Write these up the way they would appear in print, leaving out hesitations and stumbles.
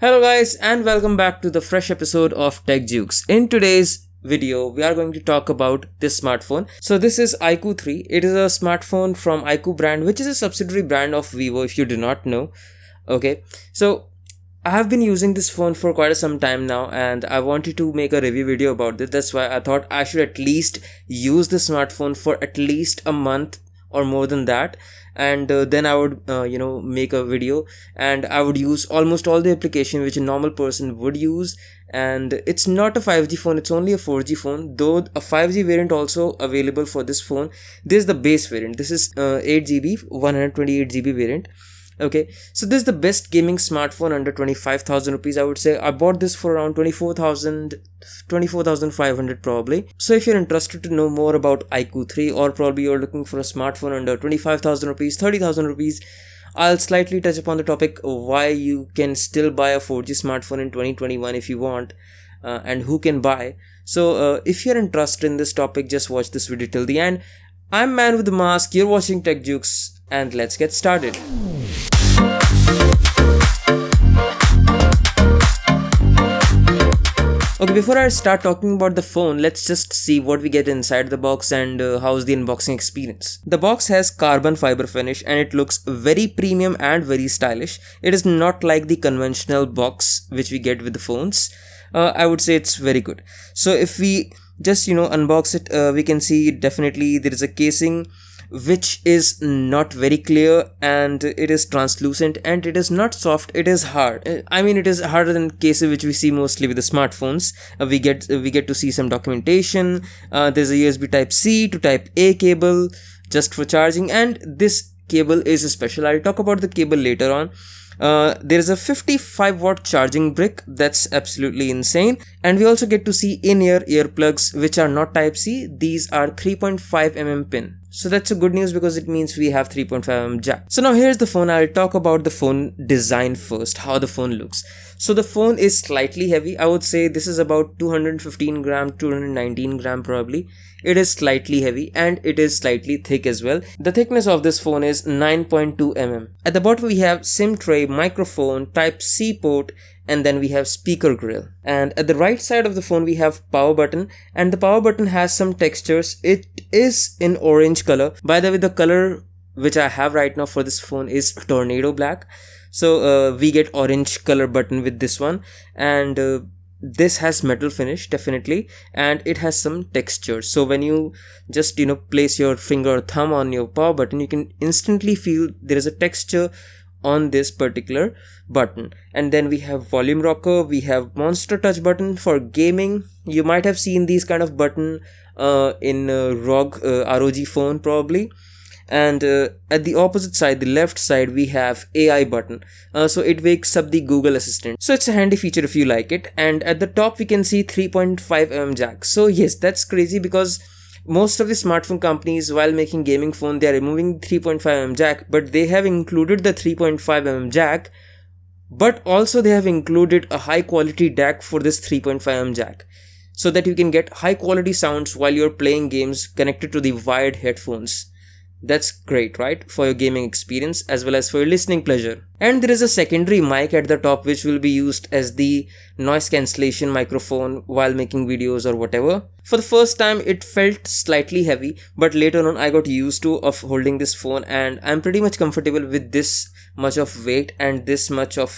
Hello guys and welcome back to the fresh episode of Tech Jukes. In today's video, we are going to talk about this smartphone. So this is IQOO 3. It is a smartphone from IQOO brand, which is a subsidiary brand of Vivo if you do not know. Okay, so I have been using this phone for quite some time now and I wanted to make a review video about this. That's why I thought I should at least use the smartphone for at least a month or more than that, and then I would make a video and I would use almost all the application which a normal person would use. And it's not a 5G phone, it's only a 4G phone, though a 5G variant also available for this phone. This is the base variant. This is 8GB 128GB variant. Okay, so this is the best gaming smartphone under 25,000 rupees. I would say I bought this for around 24,500 probably. So if you're interested to know more about IQOO 3, or probably you're looking for a smartphone under 25,000 rupees, 30,000 rupees, I'll slightly touch upon the topic why you can still buy a 4G smartphone in 2021 if you want, and who can buy. So if you're interested in this topic, just watch this video till the end. I'm Man with the Mask, you're watching Tech Jukes, and let's get started. Okay, before I start talking about the phone, let's just see what we get inside the box and how's the unboxing experience. The box has carbon fiber finish and it looks very premium and very stylish. It is not like the conventional box which we get with the phones. I would say it's very good. So if we just unbox it, we can see definitely there is a casing which is not very clear, and it is translucent, and it is not soft, it is hard. I mean, it is harder than cases which we see mostly with the smartphones. We get to see some documentation. There's a USB type C to type A cable just for charging, and this cable is special. I'll talk about the cable later on. There is a 55 watt charging brick. That's absolutely insane. And we also get to see in-ear earplugs which are not type C. These are 3.5mm pin. So that's a good news because it means we have 3.5mm jack. So now here's the phone. I'll talk about the phone design first, how the phone looks. So the phone is slightly heavy. I would say this is about 215 gram, 219 gram probably. It is slightly heavy and it is slightly thick as well. The thickness of this phone is 9.2mm. At the bottom we have SIM tray, microphone, type C port, and then we have speaker grill. And at the right side of the phone we have power button, and the power button has some textures. It is in orange color. By the way, the color which I have right now for this phone is tornado black. So we get orange color button with this one, and this has metal finish definitely, and it has some texture. So when you just place your finger or thumb on your power button, you can instantly feel there is a texture on this particular button. And then we have volume rocker, we have monster touch button for gaming. You might have seen these kind of button in ROG phone probably. And at the opposite side, the left side, we have AI button. So it wakes up the Google Assistant. So it's a handy feature if you like it. And at the top we can see 3.5mm jack. So yes, that's crazy because most of the smartphone companies, while making gaming phone, they are removing the 3.5mm jack, but they have included the 3.5mm jack, but also they have included a high quality DAC for this 3.5mm jack, so that you can get high quality sounds while you're playing games connected to the wired headphones. That's great, right? For your gaming experience as well as for your listening pleasure. And there is a secondary mic at the top which will be used as the noise cancellation microphone while making videos or whatever. For the first time it felt slightly heavy, but later on I got used to of holding this phone, and I'm pretty much comfortable with this much of weight and this much of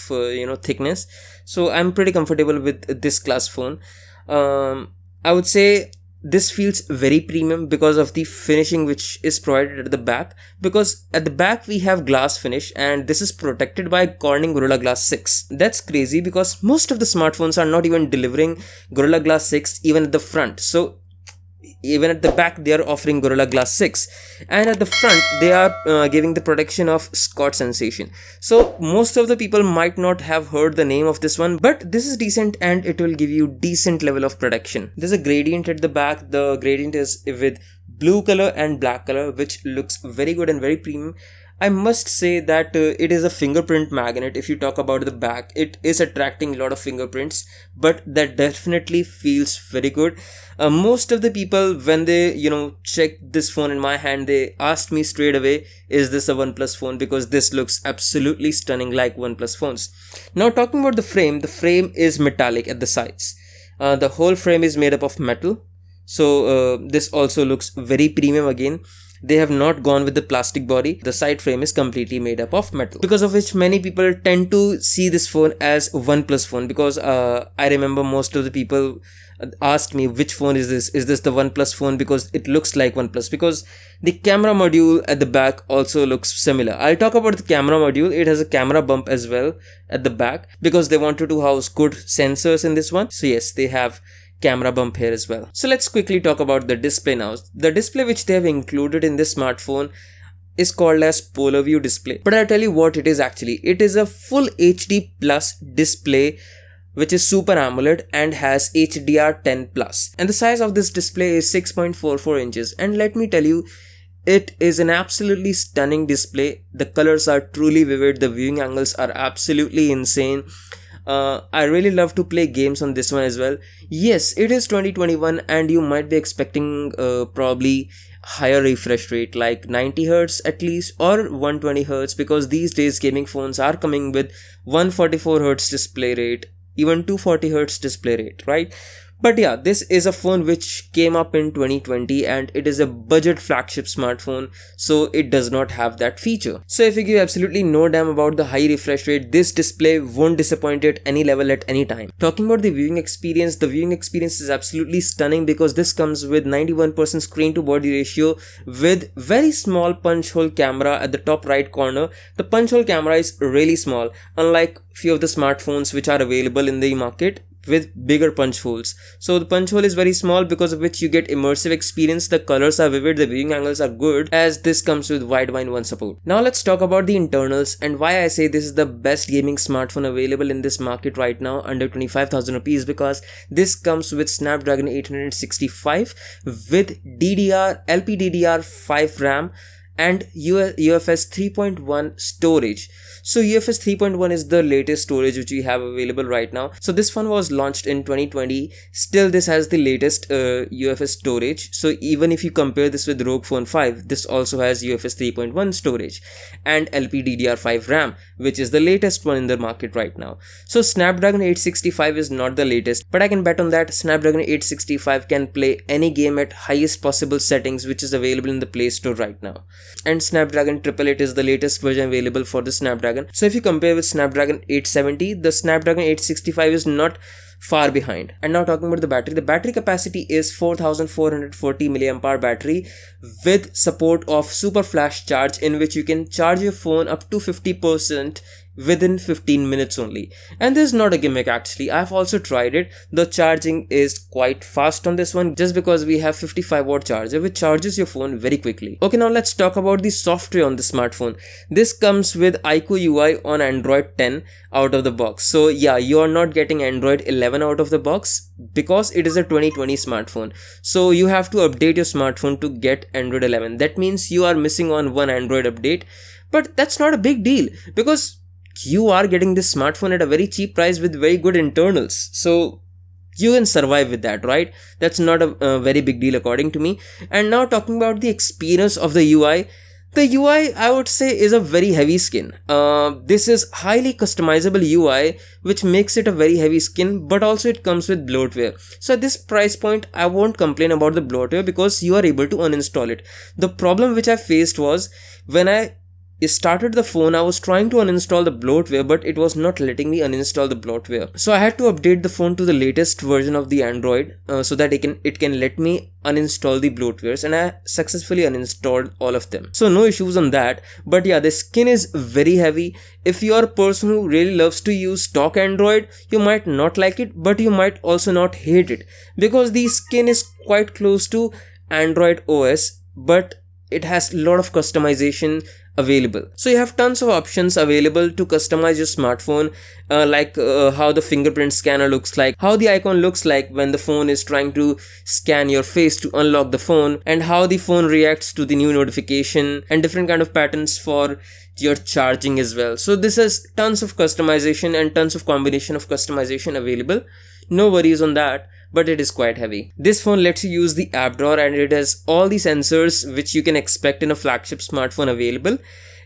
thickness. So I'm pretty comfortable with this class phone. I would say this feels very premium because of the finishing which is provided at the back, because at the back we have glass finish, and this is protected by Corning Gorilla Glass 6. That's crazy because most of the smartphones are not even delivering Gorilla Glass 6 even at the front. So even at the back they are offering Gorilla Glass 6, and at the front they are giving the protection of Scott Sensation. So most of the people might not have heard the name of this one, but this is decent and it will give you decent level of protection. There's a gradient at the back. The gradient is with blue color and black color, which looks very good and very premium. I must say that it is a fingerprint magnet. If you talk about the back, it is attracting a lot of fingerprints, but that definitely feels very good. Most of the people, when they check this phone in my hand, they asked me straight away, is this a OnePlus phone? Because this looks absolutely stunning like OnePlus phones. Now talking about the frame is metallic at the sides. The whole frame is made up of metal, so this also looks very premium again. They have not gone with the plastic body. The side frame is completely made up of metal, because of which many people tend to see this phone as OnePlus phone, because I remember most of the people asked me, which phone is this? Is this the OnePlus phone? Because it looks like OnePlus, because the camera module at the back also looks similar. I'll talk about the camera module. It has a camera bump as well at the back, because they wanted to house good sensors in this one. So yes, they have camera bump here as well. So let's quickly talk about the display now. The display which they have included in this smartphone is called as Polar View display, but I'll tell you what it is actually. It is a full HD plus display which is Super AMOLED and has HDR10 plus, and the size of this display is 6.44 inches. And let me tell you, it is an absolutely stunning display. The colors are truly vivid, the viewing angles are absolutely insane. I really love to play games on this one as well. Yes, it is 2021 and you might be expecting probably higher refresh rate, like 90 Hz at least, or 120 Hz, because these days gaming phones are coming with 144 Hz display rate, even 240 Hz display rate, right? But yeah, this is a phone which came up in 2020 and it is a budget flagship smartphone, so it does not have that feature. So if you give absolutely no damn about the high refresh rate, this display won't disappoint at any level at any time. Talking about the viewing experience, the viewing experience is absolutely stunning, because this comes with 91% screen to body ratio with very small punch hole camera at the top right corner. The punch hole camera is really small, unlike few of the smartphones which are available in the market with bigger punch holes. So the punch hole is very small, because of which you get immersive experience. The colors are vivid, the viewing angles are good, as this comes with wideband 1 support. Now let's talk about the internals and why I say this is the best gaming smartphone available in this market right now under 25,000 rupees, because this comes with Snapdragon 865 with LPDDR5 RAM and UFS 3.1 storage. So UFS 3.1 is the latest storage which we have available right now. So this phone was launched in 2020. Still, this has the latest UFS storage. So even if you compare this with ROG Phone 5, this also has UFS 3.1 storage and LPDDR5 RAM, which is the latest one in the market right now. So Snapdragon 865 is not the latest, but I can bet on that Snapdragon 865 can play any game at highest possible settings, which is available in the Play Store right now. And Snapdragon 888 is the latest version available for the Snapdragon. So if you compare with Snapdragon 870, the Snapdragon 865 is not far behind. And now talking about the battery capacity is 4440 mAh battery with support of super flash charge, in which you can charge your phone up to 50% within 15 minutes only. And this is not a gimmick actually. I've also tried it. The charging is quite fast on this one, just because we have 55-watt charger which charges your phone very quickly. Okay, now let's talk about the software on the smartphone. This comes with IQOO UI on Android 10 out of the box. So yeah, you are not getting Android 11 out of the box, because it is a 2020 smartphone. So you have to update your smartphone to get Android 11. That means you are missing on one Android update, but that's not a big deal, because you are getting this smartphone at a very cheap price with very good internals. So you can survive with that, right? That's not a very big deal according to me. And now talking about the experience of the UI. The UI, I would say, is a very heavy skin. This is highly customizable UI, which makes it a very heavy skin, but also it comes with bloatware. So at this price point, I won't complain about the bloatware, because you are able to uninstall it. The problem which I faced was, when I started the phone, I was trying to uninstall the bloatware, but it was not letting me uninstall the bloatware. So I had to update the phone to the latest version of the Android so that it can let me uninstall the bloatwares, and I successfully uninstalled all of them. So no issues on that. But yeah, the skin is very heavy. If you are a person who really loves to use stock Android, you might not like it, but you might also not hate it, because the skin is quite close to Android OS, but it has a lot of customization. available. So you have tons of options available to customize your smartphone, like how the fingerprint scanner looks like, how the icon looks like when the phone is trying to scan your face to unlock the phone, and how the phone reacts to the new notification, and different kind of patterns for your charging as well. So this has tons of customization and tons of combination of customization available. No worries on that, but it is quite heavy. This phone lets you use the app drawer, and it has all the sensors which you can expect in a flagship smartphone available.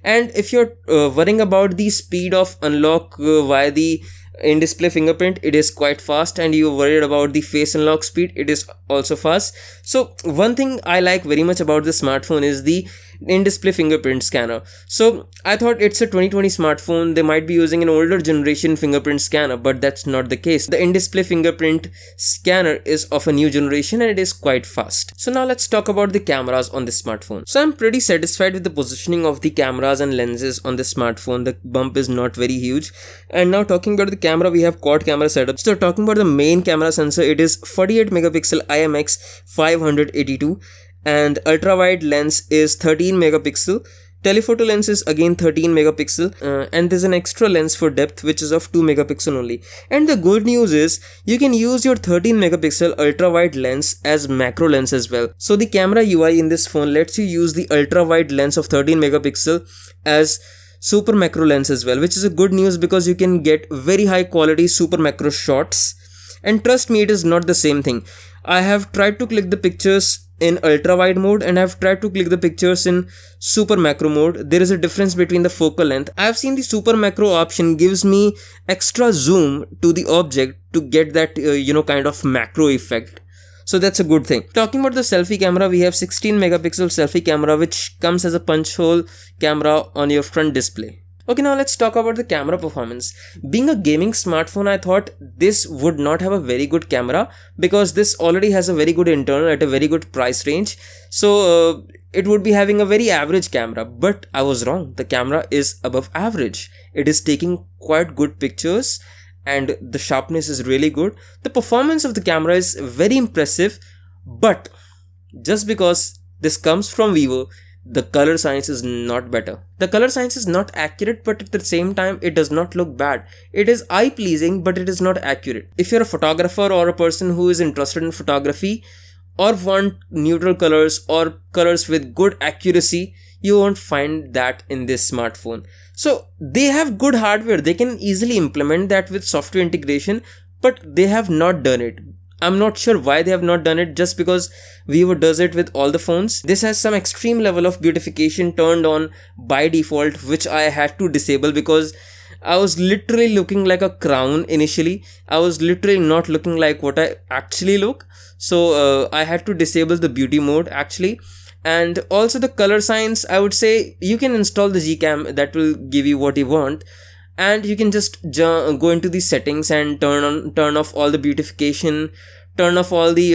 And if you're worrying about the speed of unlock via the in-display fingerprint, it is quite fast, and you're worried about the face unlock speed, it is also fast. So one thing I like very much about the smartphone is the in-display fingerprint scanner. So I thought it's a 2020 smartphone, they might be using an older generation fingerprint scanner, but that's not the case. The in-display fingerprint scanner is of a new generation, and it is quite fast. So now let's talk about the cameras on this smartphone. So I'm pretty satisfied with the positioning of the cameras and lenses on the smartphone. The bump is not very huge. And now talking about the camera, we have quad camera setup. So talking about the main camera sensor, it is 48 megapixel IMX 582, and ultra wide lens is 13 megapixel. Telephoto lens is again 13 megapixel, and there's an extra lens for depth which is of 2 megapixel only. And the good news is you can use your 13 megapixel ultra wide lens as macro lens as well. So the camera UI in this phone lets you use the ultra wide lens of 13 megapixel as super macro lens as well, which is a good news because you can get very high quality super macro shots. And trust me, it is not the same thing. I have tried to click the pictures in ultra wide mode, and I have tried to click the pictures in super macro mode. There is a difference between the focal length. I have seen the super macro option gives me extra zoom to the object to get that kind of macro effect. So that's a good thing. Talking about the selfie camera, we have 16 megapixel selfie camera which comes as a punch hole camera on your front display. Okay, now let's talk about the camera performance. Being a gaming smartphone, I thought this would not have a very good camera because this already has a very good internal at a very good price range. So it would be having a very average camera, but I was wrong. The camera is above average. It is taking quite good pictures and the sharpness is really good. The performance of the camera is very impressive, but just because this comes from Vivo, the color science is not better. The color science is not accurate, but at the same time it does not look bad. It is eye pleasing, but it is not accurate. If you're a photographer or a person who is interested in photography or want neutral colors or colors with good accuracy, you won't find that in this smartphone. So they have good hardware, they can easily implement that with software integration, but they have not done it. I'm not sure why they have not done it, just because Vivo does it with all the phones. This has some extreme level of beautification turned on by default, which I had to disable because I was literally looking like a crown initially. I was literally not looking like what I actually look. So I had to disable the beauty mode actually. And also the color science, I would say you can install the Gcam, that will give you what you want. And you can just go into the settings and turn off all the beautification, turn off all the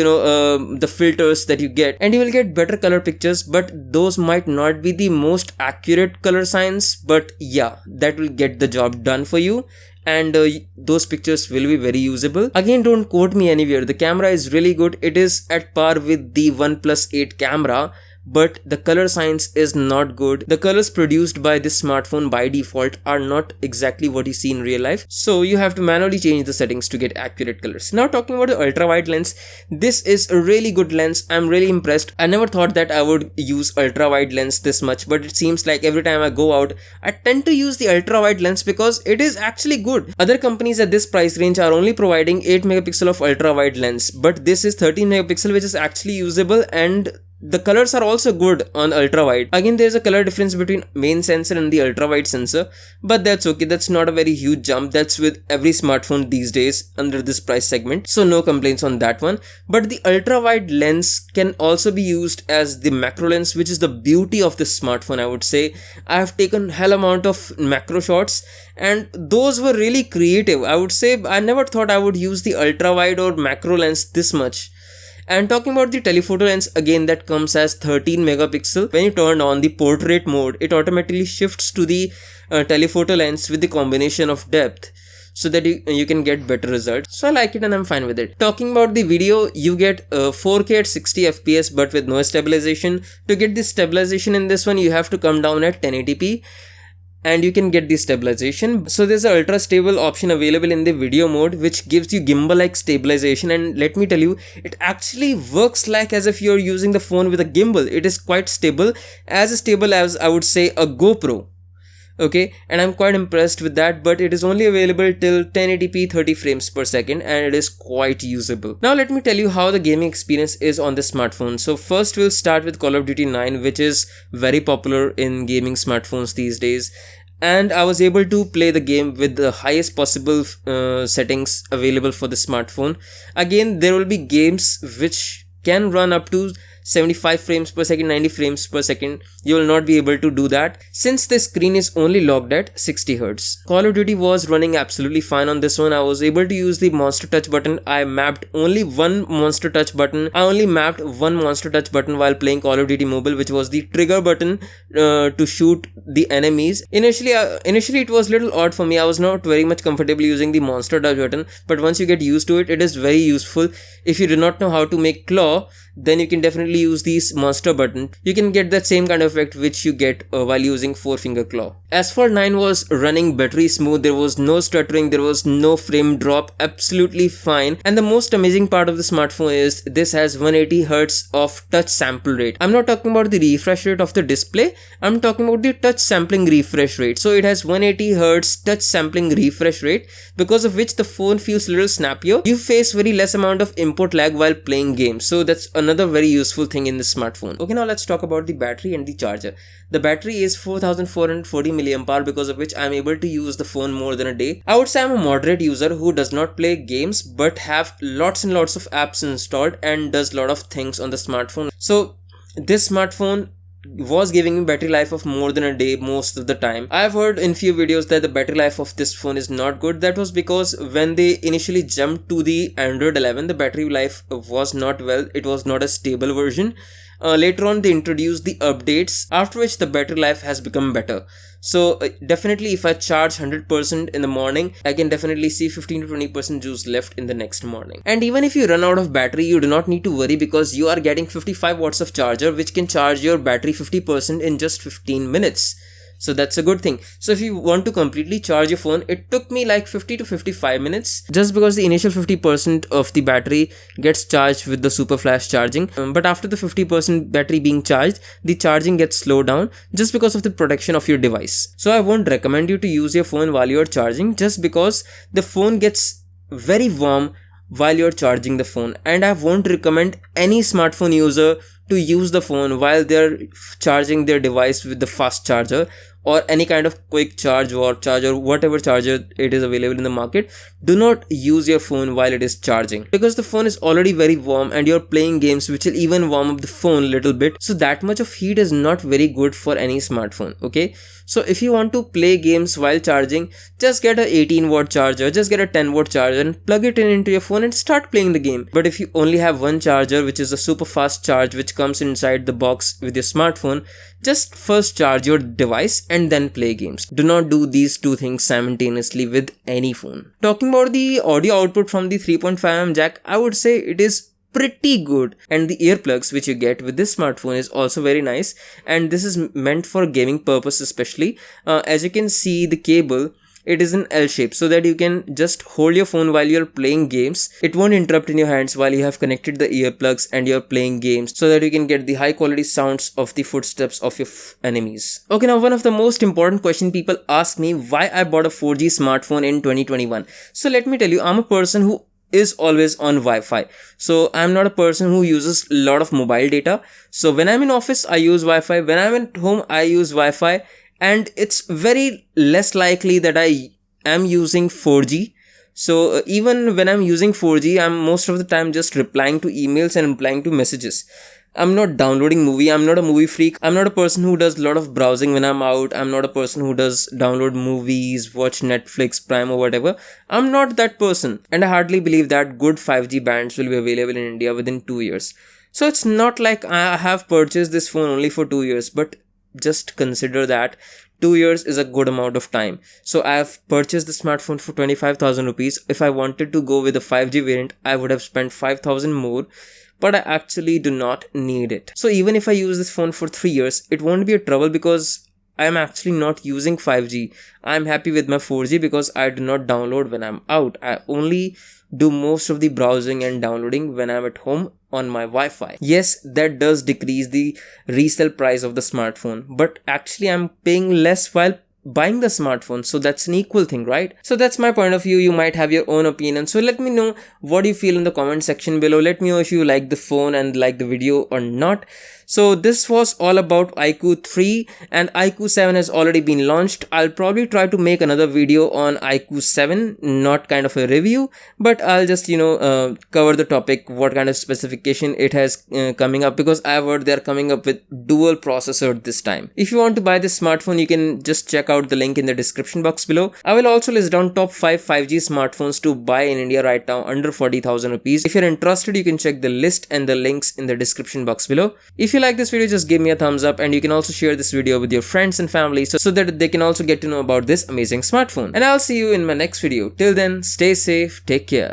the filters that you get, and you will get better color pictures. But those might not be the most accurate color science, but yeah, that will get the job done for you, and those pictures will be very usable. Again, don't quote me anywhere. The camera is really good. It is at par with the OnePlus 8 camera, but the color science is not good. The colors produced by this smartphone by default are not exactly what you see in real life, so you have to manually change the settings to get accurate colors. Now talking about the ultra wide lens, this is a really good lens. I'm really impressed. I never thought that I would use ultra wide lens this much, but it seems like every time I go out, I tend to use the ultra wide lens because it is actually good. Other companies at this price range are only providing 8 megapixel of ultra wide lens, but this is 13 megapixel, which is actually usable, and the colors are also good on ultra wide. Again, there's a color difference between main sensor and the ultra wide sensor, but that's okay. That's not a very huge jump. That's with every smartphone these days under this price segment, so no complaints on that one. But the ultra wide lens can also be used as the macro lens, which is the beauty of this smartphone, I would say. I have taken hell amount of macro shots, and those were really creative. I would say I never thought I would use the ultra wide or macro lens this much. And talking about the telephoto lens, again, that comes as 13 megapixel. When you turn on the portrait mode, it automatically shifts to the telephoto lens with the combination of depth. so that you can get better results. So I like it and I'm fine with it. Talking about the video, you get 4K at 60 FPS but with no stabilization. To get the stabilization in this one, you have to come down at 1080p and you can get the stabilization. So there's an ultra stable option available in the video mode which gives you gimbal like stabilization, and let me tell you, it actually works like as if you're using the phone with a gimbal. It is quite stable, as stable as I would say a GoPro. Okay, and I'm quite impressed with that, but it is only available till 1080p 30 frames per second and it is quite usable. Now let me tell you how the gaming experience is on this smartphone. So first we'll start with Call of Duty 9, which is very popular in gaming smartphones these days, and I was able to play the game with the highest possible settings available for the smartphone. Again, there will be games which can run up to 75 frames per second, 90 frames per second. You will not be able to do that since the screen is only locked at 60 Hz. Call of Duty was running absolutely fine on this one. I was able to use the monster touch button. I mapped only one monster touch button. I only mapped one monster touch button while playing Call of Duty Mobile, which was the trigger button to shoot the enemies. Initially it was a little odd for me. I was not very much comfortable using the monster touch button, but once you get used to it, it is very useful. If you do not know how to make claw, then you can definitely use this monster button. You can get that same kind of effect which you get while using 4-finger claw. As for 9 was running battery smooth, there was no stuttering, there was no frame drop, absolutely fine. And the most amazing part of the smartphone is this has 180 Hz of touch sample rate. I'm not talking about the refresh rate of the display, I'm talking about the touch sampling refresh rate. So it has 180 Hz touch sampling refresh rate, because of which the phone feels a little snappier. You face very less amount of input lag while playing games, so that's another very useful thing in this smartphone. Okay, now let's talk about the battery and the charger. The battery is 4440 mAh, because of which I'm able to use the phone more than a day. I would say I'm a moderate user who does not play games but have lots and lots of apps installed and does a lot of things on the smartphone. So this smartphone was giving me battery life of more than a day most of the time. I've heard in few videos that the battery life of this phone is not good. That was because when they initially jumped to the Android 11, the battery life was not well. It was not a stable version. Later on they introduced the updates, after which the battery life has become better. So definitely if I charge 100% in the morning, I can definitely see 15 to 20% juice left in the next morning. And even if you run out of battery, you do not need to worry, because you are getting 55 watts of charger which can charge your battery 50% in just 15 minutes. So that's a good thing. So if you want to completely charge your phone, it took me like 50 to 55 minutes, just because the initial 50% of the battery gets charged with the super flash charging. But after the 50% battery being charged, the charging gets slowed down just because of the protection of your device. So I won't recommend you to use your phone while you're charging, just because the phone gets very warm while you're charging the phone, and I won't recommend any smartphone user to use the phone while they're charging their device with the fast charger or any kind of quick charge or whatever charger it is available in the market. Do not use your phone while it is charging, because the phone is already very warm and you're playing games which will even warm up the phone a little bit. So that much of heat is not very good for any smartphone. Okay, so if you want to play games while charging, just get a 18 watt charger, just get a 10 watt charger and plug it in into your phone and start playing the game. But if you only have one charger, which is a super fast charge which comes inside the box with your smartphone, just first charge your device and then play games. Do not do these two things simultaneously with any phone. Talking about the audio output from the 3.5mm jack, I would say it is pretty good, and the earplugs which you get with this smartphone is also very nice, and this is meant for gaming purpose especially. As you can see, the cable, it is in L shape, so that you can just hold your phone while you're playing games. It won't interrupt in your hands while you have connected the earplugs and you're playing games, so that you can get the high quality sounds of the footsteps of your enemies. Okay, now one of the most important question people ask me, why I bought a 4G smartphone in 2021. So let me tell you, I'm a person who is always on Wi-Fi. So I'm not a person who uses a lot of mobile data. So when I'm in office, I use Wi-Fi. When I'm at home, I use Wi-Fi. And it's very less likely that I am using 4G. So even when I'm using 4G, I'm most of the time just replying to emails and replying to messages. I'm not downloading movie. I'm not a movie freak. I'm not a person who does a lot of browsing when I'm out. I'm not a person who does download movies, watch Netflix, Prime or whatever. I'm not that person. And I hardly believe that good 5G bands will be available in India within 2 years. So it's not like I have purchased this phone only for 2 years, but just consider that 2 years is a good amount of time. So I have purchased the smartphone for 25,000 rupees. If I wanted to go with a 5G variant, I would have spent 5,000 more, but I actually do not need it. So even if I use this phone for 3 years, it won't be a trouble because I am actually not using 5G. I am happy with my 4G because I do not download when I'm out. I only do most of the browsing and downloading when I'm at home on my Wi-Fi. Yes, that does decrease the resale price of the smartphone, but actually I'm paying less while buying the smartphone, so that's an equal thing, right? So that's my point of view. You might have your own opinion, so let me know what you feel in the comment section below. Let me know if you like the phone and like the video or not. So this was all about IQOO 3, and IQOO 7 has already been launched. I'll probably try to make another video on IQOO 7, not kind of a review, but I'll just cover the topic, what kind of specification it has coming up, because I've heard they're coming up with dual processor this time. If you want to buy this smartphone, you can just check out the link in the description box below. I will also list down top 5 5G smartphones to buy in India right now under 40,000 rupees. If you're interested, you can check the list and the links in the description box below. If you like this video, just give me a thumbs up, and you can also share this video with your friends and family so that they can also get to know about this amazing smartphone. And I'll see you in my next video. Till then, stay safe, take care.